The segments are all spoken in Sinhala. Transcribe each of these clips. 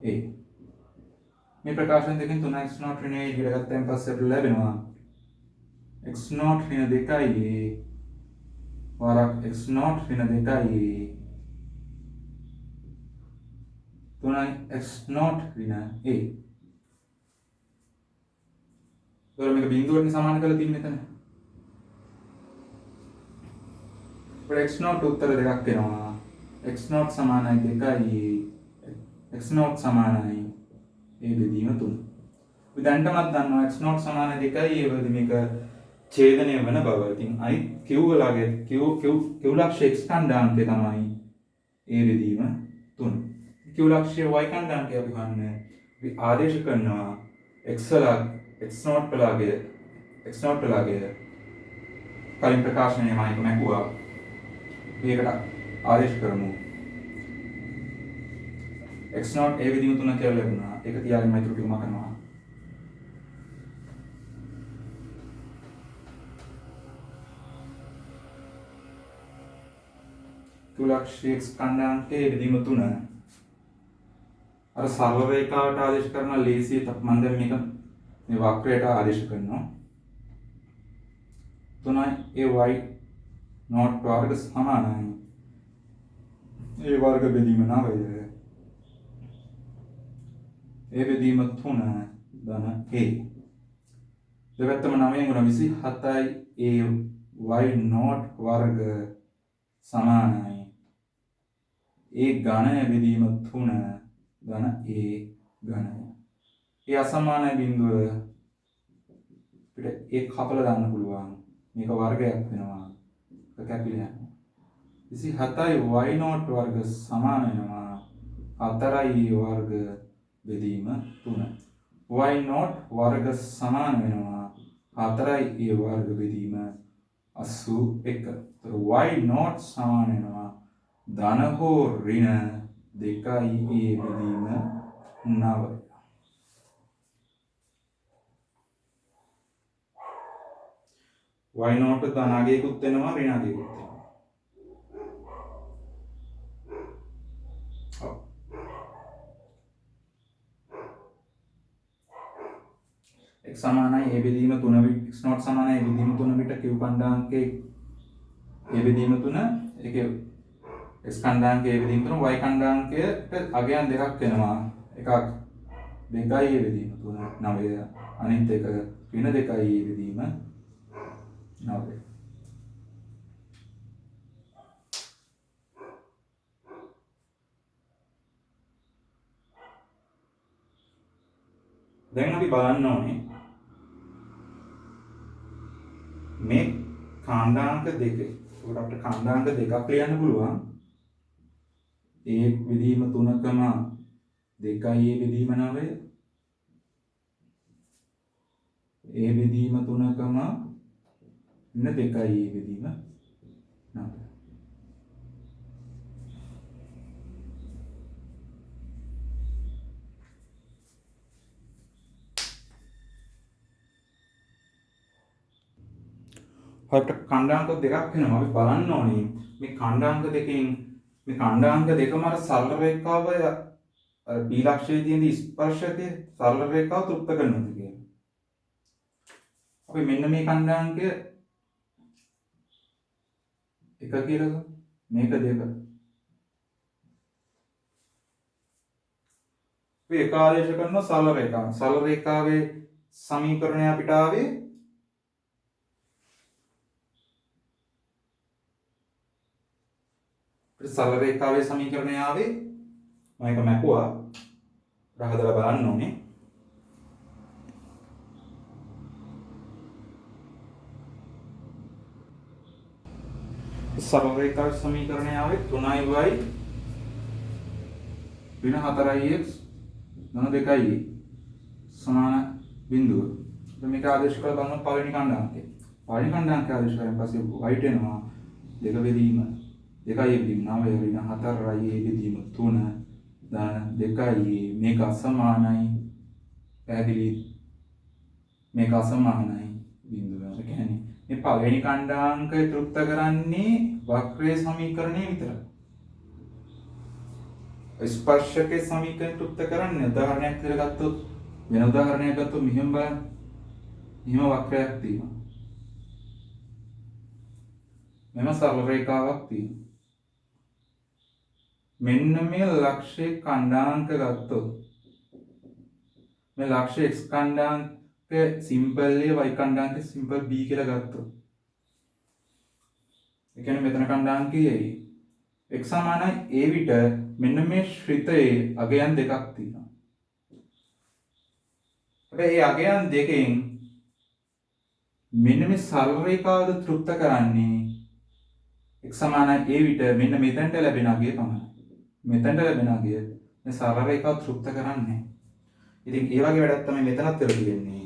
A. මේ ප්‍රකාශන දෙකෙන් 3x0 ඍණ a ඉගෙන ගත්තයින් පස්සේ අපිට ලැබෙනවා x0 ඍණ 2a වරක් x0 ඍණ 2a 3x0 ඍණ a. ඒතර මේක බිඳුවකින් සමාන කරලා තියෙන්නේ මෙතන. අපිට x0 උත්තර දෙකක් එනවා. x0 සමානයි 2a x0 සමානයි a බෙදීම 3. අපි දැන්ටමත් දන්නවා x0 සමානයි 2a වලදී මේක ඡේදනය වෙන බව. ඉතින් අනිත් q වලගේ q ලක්ෂ x කණ්ඩායමකේ තමයි a බෙදීම 3. q ලක්ෂය y කණ්ඩායමකේ අපි ගන්න අපි ආදේශ කරනවා x0 වලගේ කලින් ප්‍රකාශනයේ මම එක මැකුවා. මේකට ආදේශ කරමු x0 a බෙදීම 3 කියලා ලැබුණා. ඒක තියාගෙන මම ඊටු ටික කරනවා. q x කණ්ඩායමකේ බෙදීම 3 අර සරල රේඛාවට ආදේශ කරන ලේසිය මම දැන් මේක මේ වක්‍රයට ආදේශ කරනවා 3 ay not වර්ග සමානයි a වර්ග බෙදීම 9 a බෙදීම 3 ධන a දෙපැත්තම 9 ගුණ 27යි a y not වර්ග සමානයි a ඝනය බෙදීම 3 ධන a ඝනය. ඒ අසමාන බිඳුව අපිට ඒ කපලා දාන්න පුළුවන්. මේක වර්ගයක් වෙනවා. ඒක කැපිලා යනවා. 27යි y not වර්ග සමාන වෙනවා 4යි a වර්ග බෙදීම 3. y not වර්ග සමාන වෙනවා 4යි a වර්ග බෙදීම 81. ඒතර y not සමාන වෙනවා ධන හෝ ඍණ 2යි a බෙදීම 9. y not ධන අගයකුත් වෙනවා ඍණ අගයකුත් වෙනවා. x සමානයි a බෙදීම 3 x not සමානයි a බෙදීම 3 විට q කණ්ඩායමකේ a බෙදීම 3 ඒකේ x කණ්ඩායමකේ a බෙදීම 3 y කණ්ඩායමකයට අගයන් දෙකක් වෙනවා. එකක් 2යි a බෙදීම 3 9 අනිත් එක ඍණ 2යි a බෙදීම 9. දැන් අපි බලන්න ඕනේ මේ කාණ්ඩාංක දෙක. ඒකට අපිට කාණ්ඩාංක දෙකක් ලියන්න පුළුවන්. a බෙදීම 3කම 2යි a බෙදීම 9. a බෙදීම 3කම න 2යි a බෙදීම 9. අපිට කණ්ඩාංක දෙකක් වෙනවා. අපි බලන්න ඕනේ මේ කණ්ඩාංක දෙකෙන් මේ කණ්ඩාංක දෙකම අර සරල රේඛාව අර b ලක්ෂයේ තියෙන ස්පර්ශකයේ සරල රේඛාව තෘප්ත කරනවාද කියන්නේ. අපි මෙන්න මේ කණ්ඩාංකය 1 කියලා ගමු. මේක 2. අපි එක ආදේශ කරන සරල රේඛාව. සරල රේඛාවේ සමීකරණය අපිට ආවේ සරල රේඛාවේ සමීකරණය ආවේ මම එක මැකුවා රහදලා බලන්න ඕනේ. සරල රේඛාවේ සමීකරණය ආවේ 3y ඍණ 4x ධන 2y සමාන බිඳුව. මේක ආදේශ කරලා බලන්න පළවෙනි කණ්ඩායමකේ. පළවෙනි කණ්ඩායමකේ ආදේශ කරලා පස්සේ y එනවා 2 බෙදීම 2යි බෙදීම 9 ඍණ 4යි a බෙදීම 3 ධන 2යි මේක අසමානයි පැහැදිලි මේක අසමානයි බිඳුව. ඒ කියන්නේ මේ පළවෙනි කණ්ඩාංකය තෘප්ත කරන්නේ වක්‍රයේ සමීකරණය විතරයි. ස්පර්ශකයේ සමීකරණ තෘප්ත කරන්නේ උදාහරණයක් විදිහට ගත්තොත් වෙන උදාහරණයක් ගත්තොත් මෙහෙම බලන්න. මෙහෙම වක්‍රයක් තියෙනවා. මෙම සරල රේඛාවක් තියෙනවා. මෙන්න මේ ලක්ෂයේ කණ්ඩායමක ගත්තොත් මේ ලක්ෂයේ x කණ්ඩායමක සිම්පල් A y කණ්ඩායමක සිම්පල් B කියලා ගත්තොත් ඒ කියන්නේ මෙතන කණ්ඩායමක x සමානයි a විට මෙන්න මේ ශ්‍රිතයේ අගයන් දෙකක් තියෙනවා. හැබැයි මේ අගයන් දෙකෙන් මෙන්න මේ සරල රේඛාවද තෘප්ත කරන්නේ x සමානයි a විට මෙන්න මෙතනට ලැබෙන අගය පමණයි. මෙතනට ලැබෙන අගය මේ සරල රේඛාව තෘප්ත කරන්නේ. ඉතින් ඒ වගේ වැඩක් තමයි මෙතනත් වෙලා තියෙන්නේ.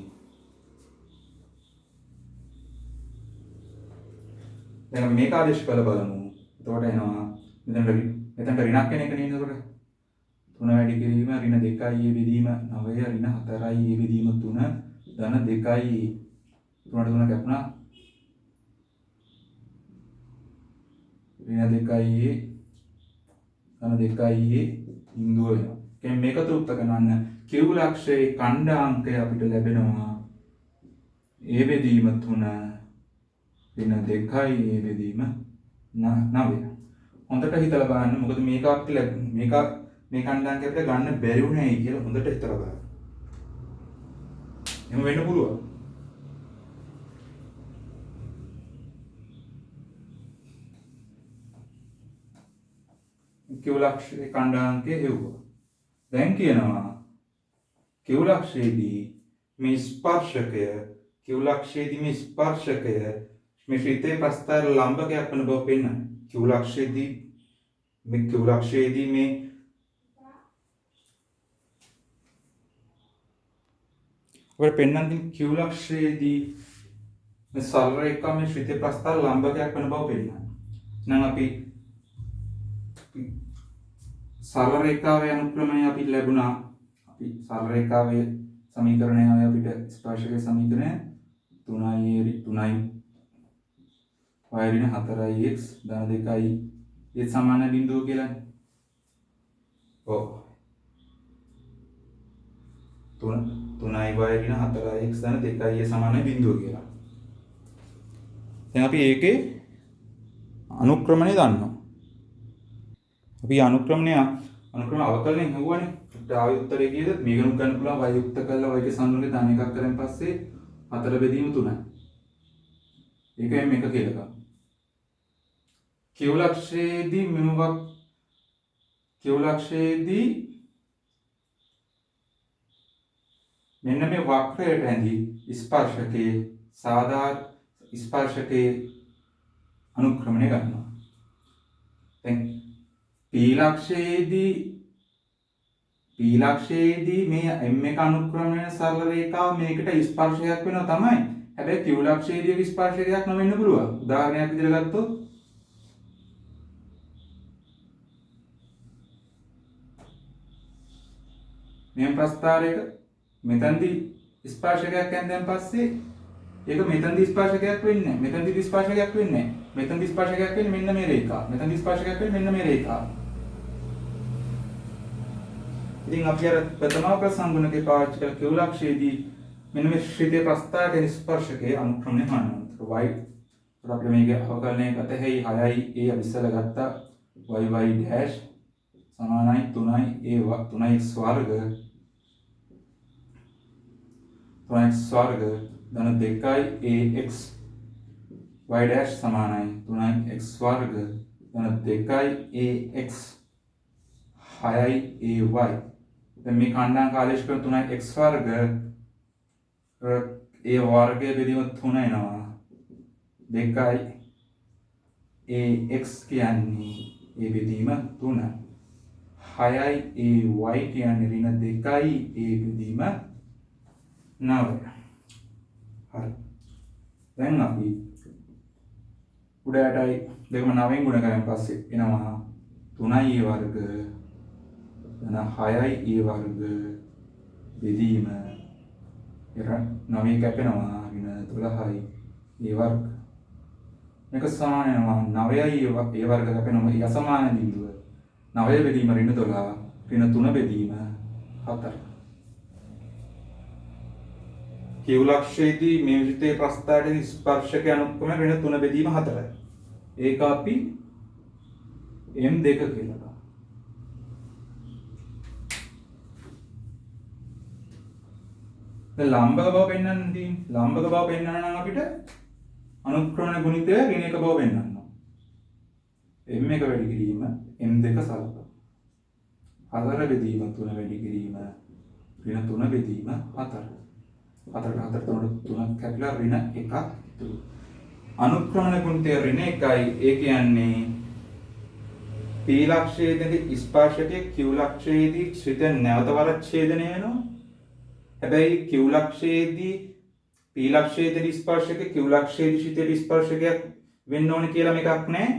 දැන් මේක ආදේශ කරලා බලමු. එතකොට එනවා මෙතන ඍණක් කෙනෙක් නේ නේද? 3 වැඩි කිරීම ඍණ 2යි a බෙදීම 9 ඍණ 4යි a බෙදීම 3 ධන 2යි 3ට 3 කැපුණා ඍණ 2යි ධන 2යි බිඳුව වෙනවා. කියන්නේ මේක තෘප්ත කරන්න Q ලක්ෂයේ කණ්ඩායමකය අපිට ලැබෙනවා a බෙදීම 3 ඍණ 2යි a බෙදීම 9. හොඳට හිතලා බලන්න මොකද මේක අපිට මේක මේ කණ්ඩායමක අපිට ගන්න බැරි වුණේ කියලා හොඳට හිතලා බලන්න. එහෙම වෙන්න පුළුවන්. Q ලක්ෂයේ කණ්ඩායමකයේ හෙව්වා. දැන් කියනවා Q ලක්ෂයේදී මේ ස්පර්ශකය මේ ශ්‍රිතේ ප්‍රස්ථාර ලම්බකයක් වන බව පෙන්වන්නේ. Q ලක්ෂයේදී මේ ඔය පෙන්වන්නේ Q ලක්ෂයේදී මේ සරල රේඛාව මේ ශ්‍රිතේ ප්‍රස්ථාර ලම්බකයක් වන බව පෙන්වන්නේ. නම් අපි සරල රේඛාවේ අනුක්‍රමණය අපි ලැබුණා. අපි සරල රේඛාවේ සමීකරණය අපිට ස්පර්ශකයේ සමීකරණය 3y ඍණ 4යි x ධන 2යි ඒ සමාන බිඳුව කියලානේ. ඔව් 3y ඍණ 4යි x ධන 2යි ඒ සමාන බිඳුව කියලා. දැන් අපි ඒකේ අනුක්‍රමණය දන්නවා. අපි අනුක්‍රම අවකලනයෙන් හුවනේ. අපිට ආයෙ උත්තරේ කීයද? මේකනුත් ගන්න පුළුවන් y යුක්ත කරලා y ගේ සම්මුතිය ධන එකක් කරන් පස්සේ 4 බෙදීම 3යි. ඒකෙන් මේක කියලා ගන්න. Q ලක්ෂයේදී මෙන්න මේ වක්‍රයට ඇඳි ස්පර්ශකයේ අනුක්‍රමණය ගන්නවා. දැන් P ලක්ෂයේදී මේ M එක අනුක්‍රමණය සරල රේඛාව මේකට ස්පර්ශයක් වෙනවා තමයි. හැබැයි Q ලක්ෂයේදී ස්පර්ශයක් නොවෙන්න පුළුවන්. උදාහරණයක් විදිහට ගත්තොත් මේ ප්‍රස්ථාරයක මෙතනදී ස්පර්ශකයක් ඇඳන් පස්සේ ඒක මෙතනදී ස්පර්ශකයක් වෙන්නේ නැහැ. මෙතනදී ස්පර්ශකයක් වෙන්නේ නැහැ. මෙතනදී ස්පර්ශකයක් වෙන්නේ මෙන්න මේ රේඛාව. මෙතනදී ස්පර්ශකයක් වෙන්නේ මෙන්න මේ රේඛාව. ඉතින් අපි අර ප්‍රථම ප්‍රසංගුණකේ පාවිච්චි කළ Q ලක්ෂයේදී මෙන්න මේ ශ්‍රිතේ ප්‍රස්ථාරක ස්පර්ශකයේ අනුක්‍රමණය කරනවා. y අපිට මේක අවකලනය ගත හැයි 6යි a අවිස්සල ගත්තා y dash සමානයි 3යි a 3x වර්ග ධන 2යි ax y dash සමානයි 3x වර්ග ධන 2යි ax 6යි ay. දැන් මේ කණ්ඩායම ආදේශ කරන 3x වර්ග a වර්ගය බෙදීම 3 එනවා. 2යි ax කියන්නේ a බෙදීම 3. 6යි ay කියන්නේ ඍණ 2යි a බෙදීම 9. හරි. දැන් අපි උඩයටයි දෙකම 9න් ගුණ කරන් පස්සේ එනවා 3යි a වර්ග ධන 6යි a වර්ග බෙදීම 9 කැපෙනවා ඍණ 12යි a වර්ග. මේක සමාන වෙනවා 9යි a වර්ග කැපෙනවා. ඒ අසමාන බිඳුව 9 බෙදීම ඍණ 12 ඍණ 3 බෙදීම 4. කියුලක්ෂයේදී මේ විෂිතේ ප්‍රස්ථාරයේ ස්පර්ශක අනුක්‍රම ඍණ 3 බෙදීම 4යි. ඒක අපි M2 කියලා ගන්නවා. දැන් ලම්බක බව පෙන්වන්න තියෙන්නේ. ලම්බක බව පෙන්වන්න නම් අපිට අනුක්‍රමණ ගුණිතය ඍණ 1 බව පෙන්වන්න ඕන. M1 වැඩි කිරීම M2 සලකනවා. 4 බෙදීම 3 වැඩි කිරීම ඍණ 3 බෙදීම 4. 4 3 කැපිලා ඍණ 1ක් ඉතුරු. අනුක්‍රමණ ගුණිතය ඍණ 1යි. ඒ කියන්නේ P ලක්ෂයේදී ස්පර්ශකයේ Q ලක්ෂයේදී ශ්‍රිත නැවත වරක් ඡේදනය වෙනවා. හැබැයි Q ලක්ෂයේදී P ලක්ෂයේදී ස්පර්ශකයේ Q ලක්ෂයේදී ශ්‍රිතේ ස්පර්ශකයක් වෙන්න ඕනේ කියලා මේකක් නැහැ.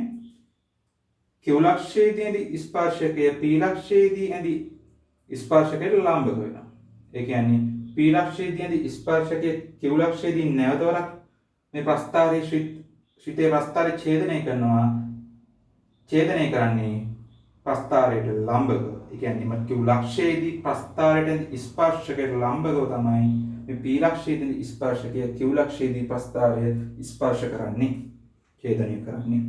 Q ලක්ෂයේදී ස්පර්ශකය P ලක්ෂයේදී ඇති ස්පර්ශකයට ලම්බක වෙනවා. ඒ කියන්නේ P ලක්ෂයේදී ස්පර්ශකයේ Q ලක්ෂයේදී නැවත වරක් මේ ප්‍රස්ථාරයේ ශ්‍රිතේ ප්‍රස්ථාරයේ ඡේදනය කරනවා. ඡේදනය කරන්නේ ප්‍රස්ථාරයට ලම්බකව. ඒ කියන්නේ මේ Q ලක්ෂයේදී ප්‍රස්ථාරයට ස්පර්ශකයට ලම්බකව තමයි මේ P ලක්ෂයේදී ස්පර්ශකය Q ලක්ෂයේදී ප්‍රස්ථාරය ස්පර්ශ කරන්නේ, ඡේදනය කරන්නේ.